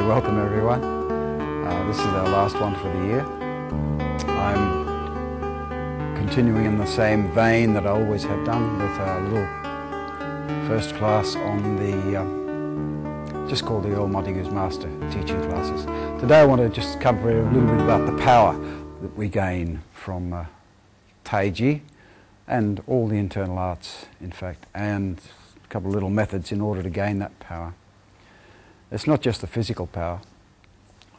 welcome everyone. This is our last one for the year. I'm continuing in the same vein that I always have done with a little first class on the, just called the Erle Montaigue's Master Teaching Classes. Today I want to just cover a little bit about the power that we gain from Taiji and all the internal arts, in fact, and a couple of little methods in order to gain that power. It's not just the physical power.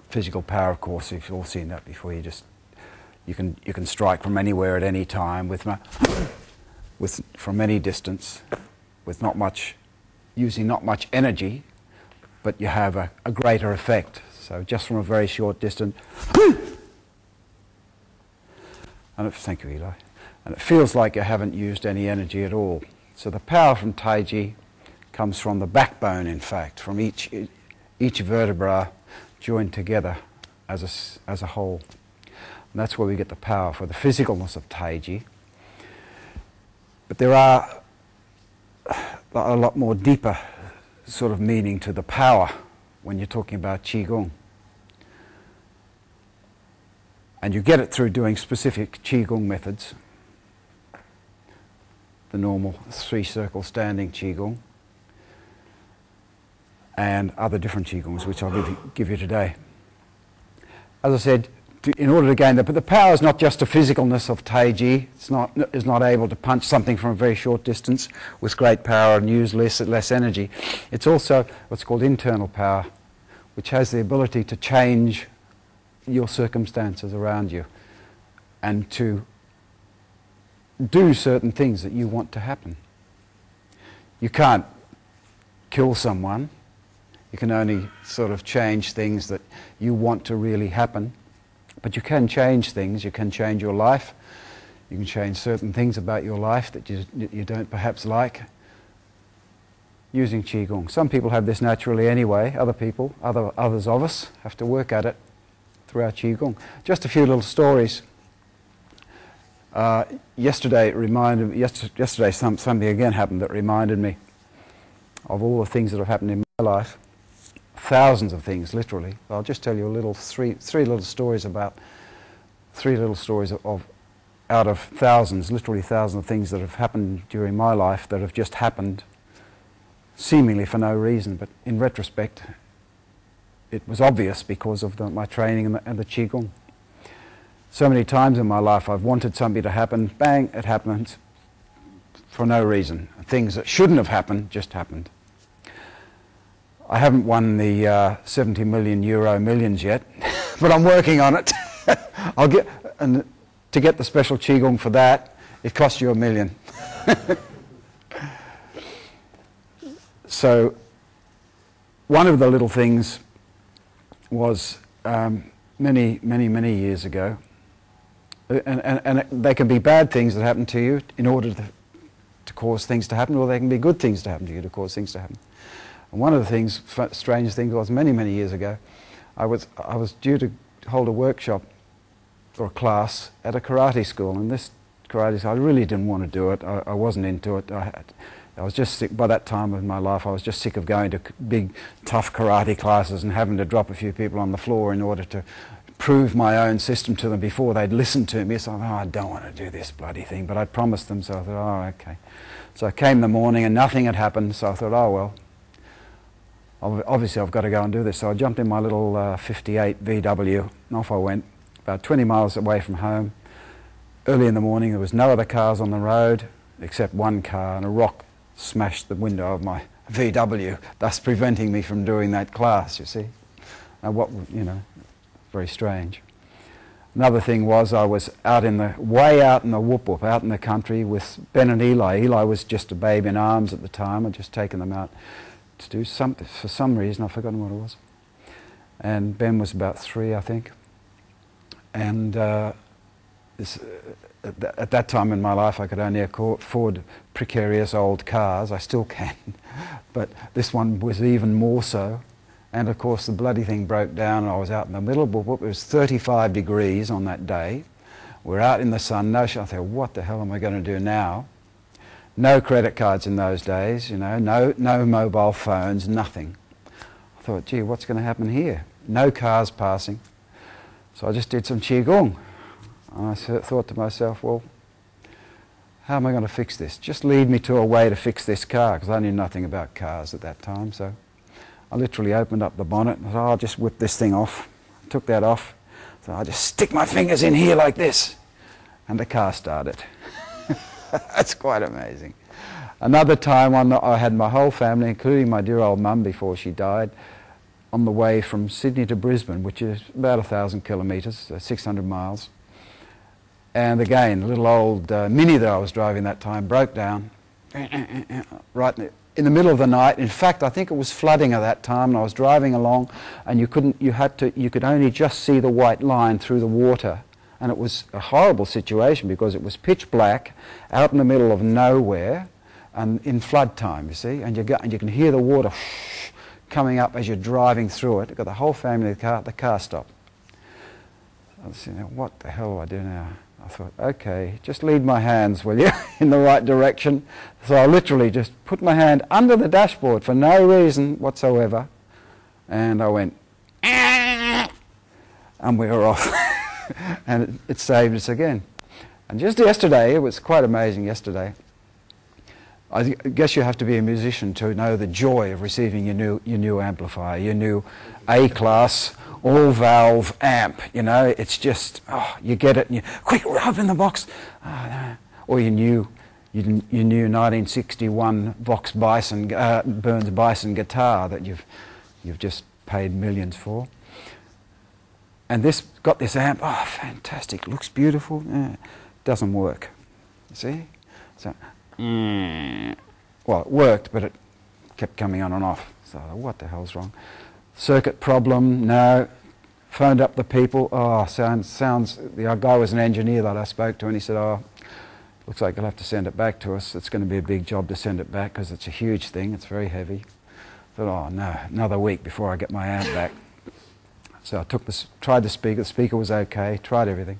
Physical power, of course, if you've all seen that before, you can strike from anywhere at any time from any distance, with using not much energy, but you have a greater effect. So just from a very short distance, thank you, Eli. And it feels like you haven't used any energy at all. So the power from Taiji comes from the backbone, in fact, from each vertebra joined together as a whole. And that's where we get the power for the physicalness of Taiji. But there are a lot more deeper sort of meaning to the power when you're talking about Qigong. And you get it through doing specific Qigong methods. The normal three-circle standing Qigong, and other different Qigongs, which I'll give you today. As I said, in order to gain that, but the power is not just the physicalness of Taiji. It's not able to punch something from a very short distance with great power and use less energy. It's also what's called internal power, which has the ability to change your circumstances around you and to do certain things that you want to happen. You can't kill someone. You can only sort of change things that you want to really happen. But you can change things. You can change your life. You can change certain things about your life that you don't perhaps like using Qigong. Some people have this naturally anyway. Others of us have to work at it through our Qigong. Just a few little stories. Yesterday something again happened that reminded me of all the things that have happened in my life. Thousands of things, literally. I'll just tell you three little stories out of thousands, literally thousands of things that have happened during my life that have just happened seemingly for no reason, but in retrospect it was obvious because of my training and the Qigong. So many times in my life I've wanted something to happen, bang, it happens for no reason. Things that shouldn't have happened just happened. I haven't won the 70 million euro millions yet, but I'm working on it. To get the special Qigong for that, it costs you $1 million. So one of the little things was many years ago, and they can be bad things that happen to you in order to cause things to happen, or they can be good things to happen to you to cause things to happen. And one of the things, strange thing was, many years ago, I was due to hold a workshop or a class at a karate school, and this karate school, I really didn't want to do it. I wasn't into it. I was just sick, by that time in my life, I was just sick of going to big, tough karate classes and having to drop a few people on the floor in order to prove my own system to them before they'd listen to me. So I thought, oh, I don't want to do this bloody thing, but I'd promised them, so I thought, oh, okay. So I came in the morning and nothing had happened, so I thought, oh, well, obviously I've got to go and do this. So I jumped in my little 58 VW and off I went, about 20 miles away from home. Early in the morning there was no other cars on the road except one car, and a rock smashed the window of my VW, thus preventing me from doing that class, you see. Now very strange. Another thing was I was way out in the whoop-whoop, out in the country with Ben and Eli. Eli was just a babe in arms at the time. I'd just taken them out to do something, for some reason, I've forgotten what it was. And Ben was about 3, I think. And at that time in my life I could only afford precarious old cars. I still can, but this one was even more so. And of course the bloody thing broke down and I was out in the middle. It was 35 degrees on that day. We're out in the sun, no shade. I thought, what the hell am I going to do now? No credit cards in those days, no mobile phones, nothing. I thought, gee, what's going to happen here? No cars passing. So I just did some Qigong. And I thought to myself, well, how am I going to fix this? Just lead me to a way to fix this car, because I knew nothing about cars at that time. So I literally opened up the bonnet and thought, I'll just whip this thing off. Took that off. So I just stick my fingers in here like this, and the car started. That's quite amazing. Another time I had my whole family, including my dear old mum before she died, on the way from Sydney to Brisbane, which is about 1,000 kilometres, 600 miles. And again, the little old Mini that I was driving that time broke down right in the middle of the night. In fact, I think it was flooding at that time, and I was driving along, and you could only just see the white line through the water. And it was a horrible situation because it was pitch black out in the middle of nowhere and in flood time, you see, and you can hear the water coming up as you're driving through it. You've got the whole family in the car stopped. I was thinking, what the hell do I do now? I thought, okay, just lead my hands, will you, in the right direction. So I literally just put my hand under the dashboard for no reason whatsoever, and I went, and we were off. And it saved us again. And just yesterday, it was quite amazing yesterday. I guess you have to be a musician to know the joy of receiving your new amplifier, your new A-class all-valve amp. You know, it's just, oh, you get it and you, quick, open the box. Oh, no. Or your new 1961 Vox Bison, Burns Bison guitar that you've just paid millions for. And this got this amp, oh, fantastic, looks beautiful, doesn't work, you see? So, well, it worked, but it kept coming on and off. So what the hell's wrong? Circuit problem, no. Phoned up the people, oh, the guy was an engineer that I spoke to, and he said, oh, looks like you'll have to send it back to us. It's going to be a big job to send it back because it's a huge thing, it's very heavy. I thought, oh no, another week before I get my amp back. So I tried the speaker was okay, tried everything.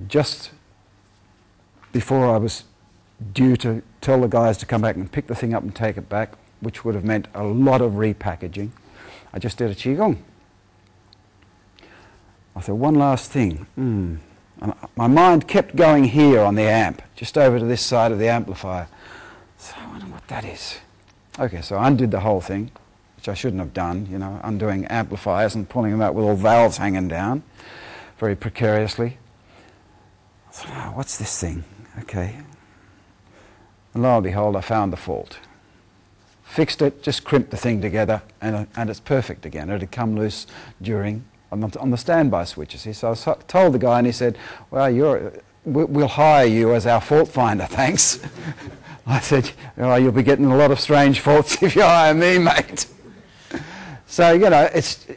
Just before I was due to tell the guys to come back and pick the thing up and take it back, which would have meant a lot of repackaging, I just did a Qigong. I thought, one last thing. And my mind kept going here on the amp, just over to this side of the amplifier. So I wonder what that is. Okay, so I undid the whole thing, which I shouldn't have done, you know, undoing amplifiers and pulling them out with all valves hanging down very precariously. I thought, oh, what's this thing? Okay. And lo and behold, I found the fault. Fixed it, just crimped the thing together, and it's perfect again. It had come loose on the standby switch, you see. So I told the guy, and he said, well, we'll hire you as our fault finder, thanks. I said, oh, you'll be getting a lot of strange faults if you hire me, mate. So, you know, it's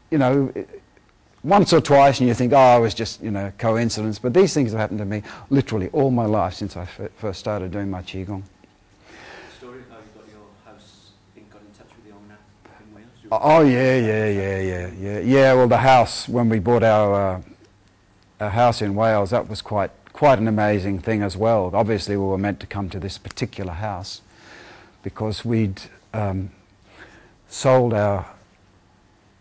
you know, once or twice and you think, oh, it was just, you know, coincidence. But these things have happened to me literally all my life since I first started doing my Qigong. Story of how you got your house, got in touch with the owner in Wales? Oh, yeah. Well, the house, when we bought our house in Wales, that was quite an amazing thing as well. Obviously, we were meant to come to this particular house because we'd sold our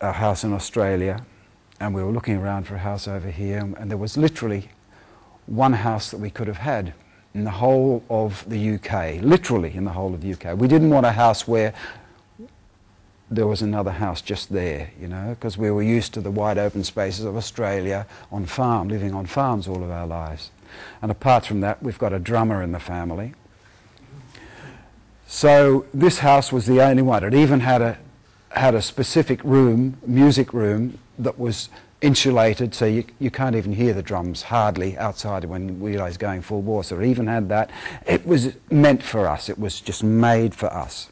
house in Australia, and we were looking around for a house over here, and there was literally one house that we could have had in the whole of the UK, literally in the whole of the UK. We didn't want a house where there was another house just there, you know, because we were used to the wide open spaces of Australia on farm, living on farms all of our lives. And apart from that, we've got a drummer in the family. So this house was the only one. It even had a specific room, music room, that was insulated, so you can't even hear the drums hardly outside when we was going full bore. So it even had that. It was meant for us. It was just made for us.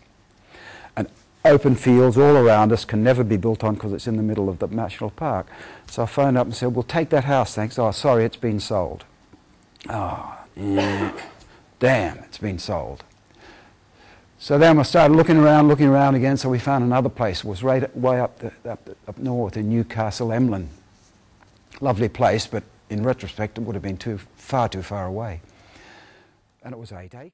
And open fields all around us can never be built on because it's in the middle of the national park. So I phoned up and said, "We'll take that house, thanks." "Oh, sorry, it's been sold." "Oh, damn, it's been sold." So then I started looking around again, so we found another place. It was right way up north in Newcastle, Emlyn. Lovely place, but in retrospect it would have been far too far away. And it was 8 acres.